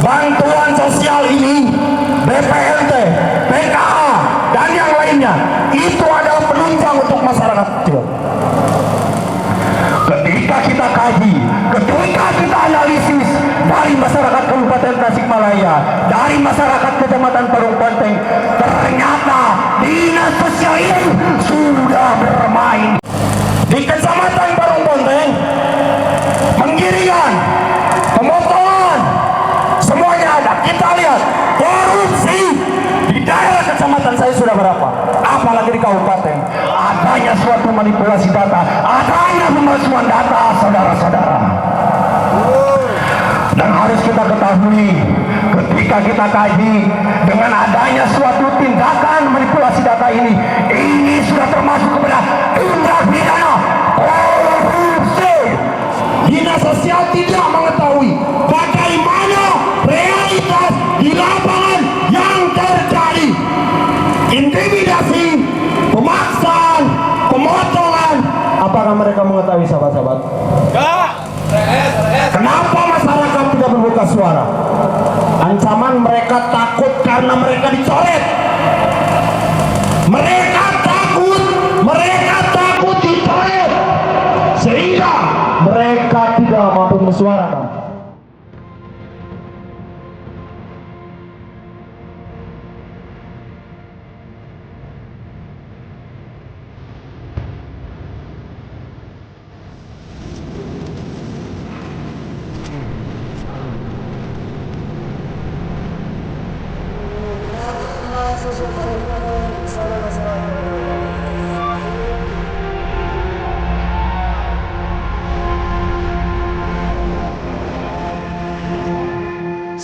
bantuan sosial ini, BPNT, PKA, dan yang lainnya, itu adalah penunjang untuk masyarakat kecil. Ketika kita kaji, ketika kita analisis dari masyarakat Kabupaten Tasikmalaya, dari masyarakat Kecamatan Parung Ponteng, ternyata dinas sosial ini sudah bermain di Kecamatan Parung Ponteng. Penggiringan, pemotongan, semuanya ada. Kita lihat korupsi di daerah kecamatan saya sudah berapa, apalagi di kabupaten. Adanya suatu manipulasi data, adanya pemalsuan data, saudara-saudara. Dan harus kita ketahui, ketika kita kaji, dengan adanya suatu tindakan manipulasi data ini sudah termasuk kepada tindak pidana korupsi. Dinas sosial tidak mengetahui bagaimana realitas di lapangan yang terjadi. Intimidasi, pemaksaan, pemotongan. Apakah mereka mengetahui, sahabat-sahabat? Kenapa masyarakat tidak membuka suara? Ancaman mereka takut karena mereka dicoret. Mereka takut dicoret, sehingga mereka tidak mampu bersuarakan.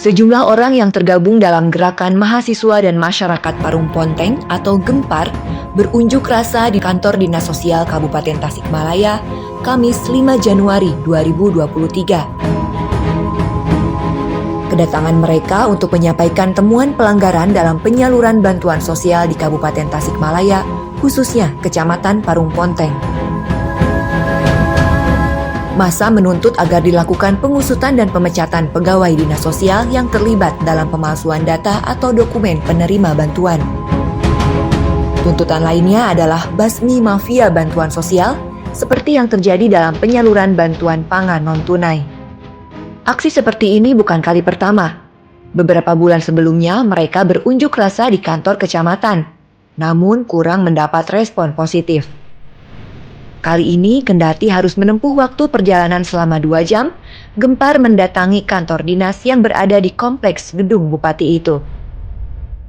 Sejumlah orang yang tergabung dalam Gerakan Mahasiswa dan Masyarakat Parung Ponteng atau GEMPAR berunjuk rasa di kantor Dinas Sosial Kabupaten Tasikmalaya, Kamis 5 Januari 2023. Kedatangan mereka untuk menyampaikan temuan pelanggaran dalam penyaluran bantuan sosial di Kabupaten Tasikmalaya, khususnya Kecamatan Parung Ponteng. Masa menuntut agar dilakukan pengusutan dan pemecatan pegawai dinas sosial yang terlibat dalam pemalsuan data atau dokumen penerima bantuan. Tuntutan lainnya adalah basmi mafia bantuan sosial, seperti yang terjadi dalam penyaluran bantuan pangan non-tunai. Aksi seperti ini bukan kali pertama. Beberapa bulan sebelumnya mereka berunjuk rasa di kantor kecamatan, namun kurang mendapat respon positif. Kali ini, kendati harus menempuh waktu perjalanan selama 2 jam, GEMPAR mendatangi kantor dinas yang berada di kompleks gedung bupati itu.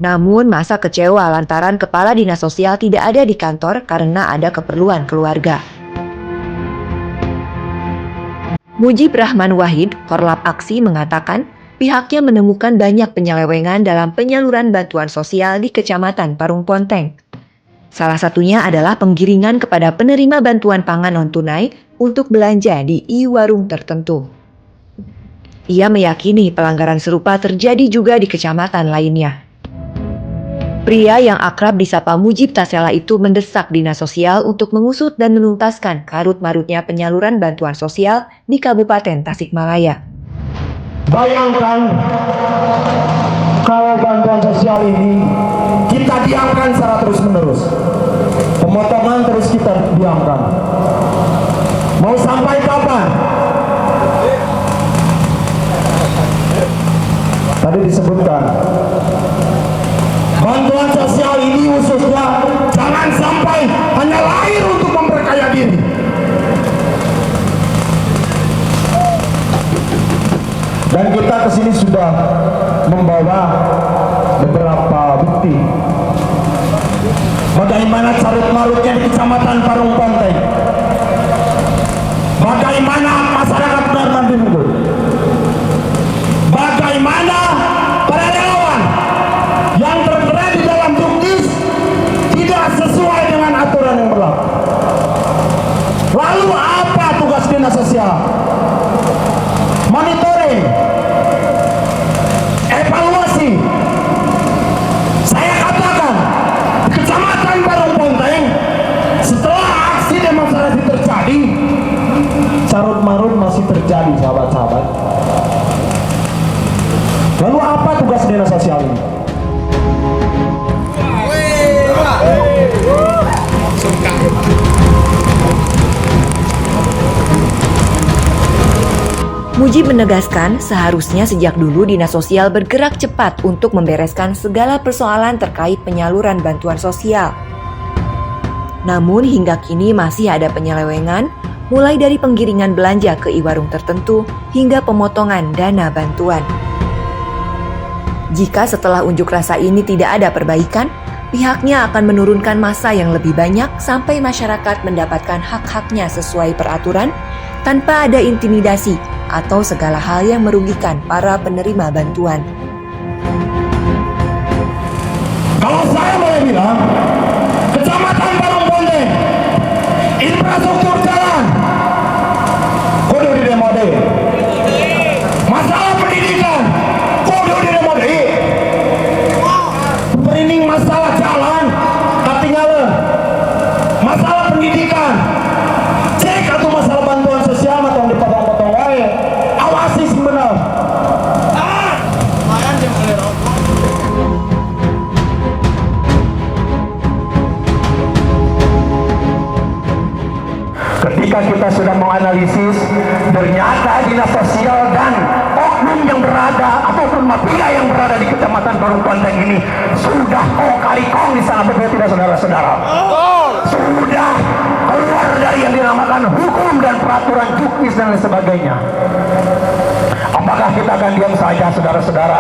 Namun, masa kecewa lantaran kepala dinas sosial tidak ada di kantor karena ada keperluan keluarga. Mujib Rahman Wahid, Korlap Aksi, mengatakan pihaknya menemukan banyak penyelewengan dalam penyaluran bantuan sosial di Kecamatan Parung Ponteng. Salah satunya adalah penggiringan kepada penerima bantuan pangan non-tunai untuk belanja di e-warung tertentu. Ia meyakini pelanggaran serupa terjadi juga di kecamatan lainnya. Pria yang akrab disapa Mujib Tasela itu mendesak dinas sosial untuk mengusut dan menuntaskan karut-marutnya penyaluran bantuan sosial di Kabupaten Tasikmalaya. Bayangkan kalau bantuan sosial ini kita diamkan secara terus-menerus. Pemotongan terus kita diamkan. Mau sampai kapan? Tadi disebutkan bantuan sosial ini khususnya jangan sampai hanya lahir untuk memperkaya diri. Dan kita kesini sudah membawa beberapa bukti bagaimana carut-marutnya di Kecamatan Parung Ponteng, bagaimana masyarakat benar-benar dipukul, bagaimana para relawan yang tertera di dalam juknis tidak sesuai dengan aturan yang berlaku. Lalu apa tugas dinas sosial? Monitoring, evaluasi. Saya katakan, Kecamatan Parung Ponteng setelah aksi demonstrasi terjadi, carut-marut masih terjadi, sahabat-sahabat. Lalu apa tugas dinas sosial ini? Mujib menegaskan seharusnya sejak dulu Dinas Sosial bergerak cepat untuk membereskan segala persoalan terkait penyaluran bantuan sosial. Namun hingga kini masih ada penyelewengan, mulai dari penggiringan belanja ke e-warung tertentu hingga pemotongan dana bantuan. Jika setelah unjuk rasa ini tidak ada perbaikan, pihaknya akan menurunkan massa yang lebih banyak sampai masyarakat mendapatkan hak-haknya sesuai peraturan tanpa ada intimidasi atau segala hal yang merugikan para penerima bantuan. Kalau saya boleh bilang, Kecamatan Parung Ponteng, infrastruktur jalan, kudu diremodel. Masalah pendidikan, kudu diremodel. Perining masalah jalan, ketinggalan. Masalah pendidikan, cek atau masalah bantuan sosial atau dipotong-potong wae. Awasi sih benar. Ketika kita sudah menganalisis, ternyata dinas sosial dan oknum yang berada ataupun mafia yang berada di Kecamatan Parung Ponteng ini sudah kali kong di sana, betul tidak saudara-saudara? Sudah keluar dari yang dinamakan hukum dan peraturan juknis dan lain sebagainya. Apakah kita akan diam saja, saudara-saudara?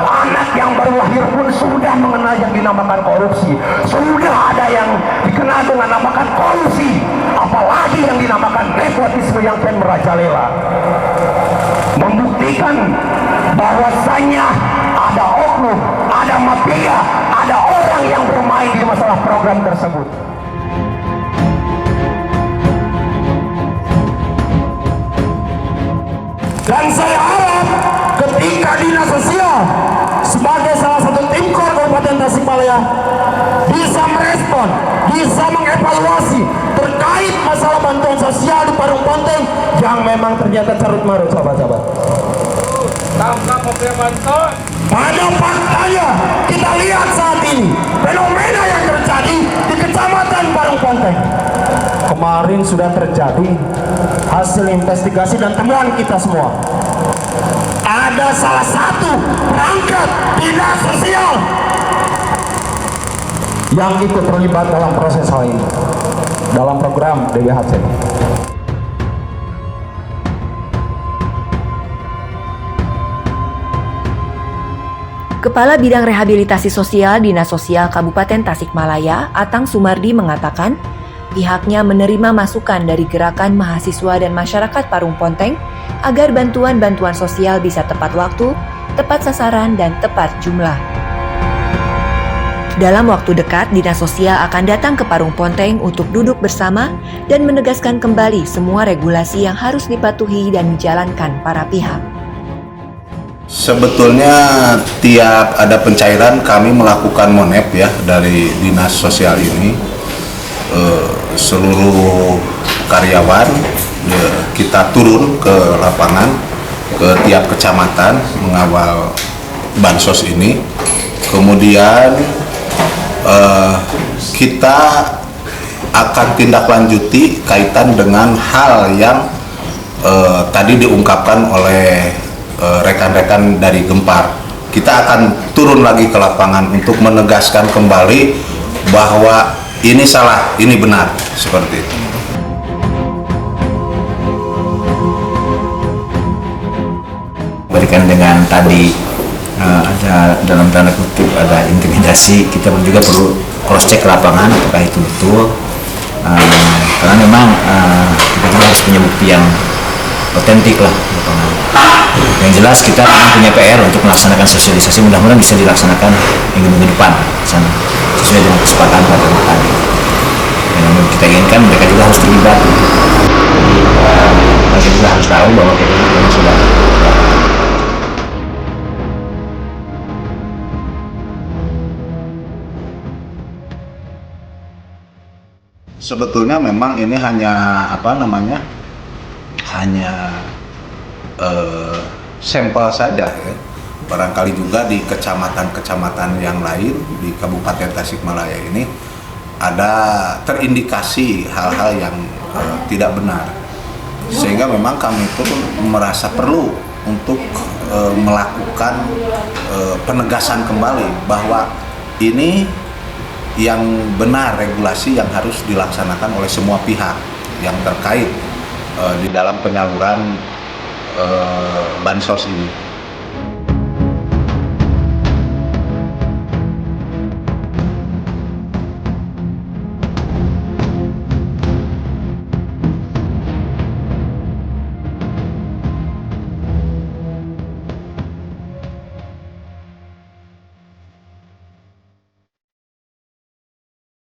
Anak yang baru lahir pun sudah mengenal yang dinamakan korupsi. Sudah ada yang dikenal dengan namakan kolusi. Apalagi yang dinamakan nepotisme yang kian merajalela. Membuktikan bahwasannya ada oknum, ada mafia, ada orang yang bermain di masalah program tersebut. Dan saya harap ketika dinas sosial sebagai salah satu tim kor Kabupaten Tasikmalaya bisa merespon, bisa mengevaluasi terkait masalah bantuan sosial di Parung Ponteng yang memang ternyata carut marut, sahabat-sahabat. Pada faktanya kita lihat saat ini fenomena yang terjadi di Kecamatan Parung Ponteng. Kemarin sudah terjadi hasil investigasi dan temuan kita semua. Ada salah satu perangkat dinas sosial yang ikut terlibat dalam proses hal ini, dalam program DBHC. Kepala Bidang Rehabilitasi Sosial Dinas Sosial Kabupaten Tasikmalaya, Atang Sumardi mengatakan, pihaknya menerima masukan dari gerakan mahasiswa dan masyarakat Parung Ponteng agar bantuan-bantuan sosial bisa tepat waktu, tepat sasaran, dan tepat jumlah. Dalam waktu dekat, Dinas Sosial akan datang ke Parung Ponteng untuk duduk bersama dan menegaskan kembali semua regulasi yang harus dipatuhi dan dijalankan para pihak. Sebetulnya tiap ada pencairan kami melakukan monep ya dari Dinas Sosial ini. Seluruh karyawan kita turun ke lapangan ke tiap kecamatan mengawal bansos ini. Kemudian kita akan tindak lanjuti kaitan dengan hal yang tadi diungkapkan oleh rekan-rekan dari Gempar. Kita akan turun lagi ke lapangan untuk menegaskan kembali bahwa ini salah, ini benar, seperti itu. Berikan dengan tadi ada dalam tanda kutip ada intimidasi, kita juga perlu cross check ke lapangan apakah itu betul, karena memang kita juga harus punya bukti yang otentik lah di lapangan. Yang jelas kita memang punya PR untuk melaksanakan sosialisasi, mudah-mudahan bisa dilaksanakan minggu depan sana, sesuai dengan kesepakatan pada tadi. Yang kita inginkan mereka juga harus terlibat. Mereka juga harus tahu bahwa kita sudah. Sebetulnya memang ini hanya hanya sampel saja, ya. barangkali juga di kecamatan-kecamatan yang lain di Kabupaten Tasikmalaya ini ada terindikasi hal-hal yang tidak benar, sehingga memang kami pun merasa perlu untuk melakukan penegasan kembali bahwa ini yang benar, regulasi yang harus dilaksanakan oleh semua pihak yang terkait di dalam penyaluran bansos ini.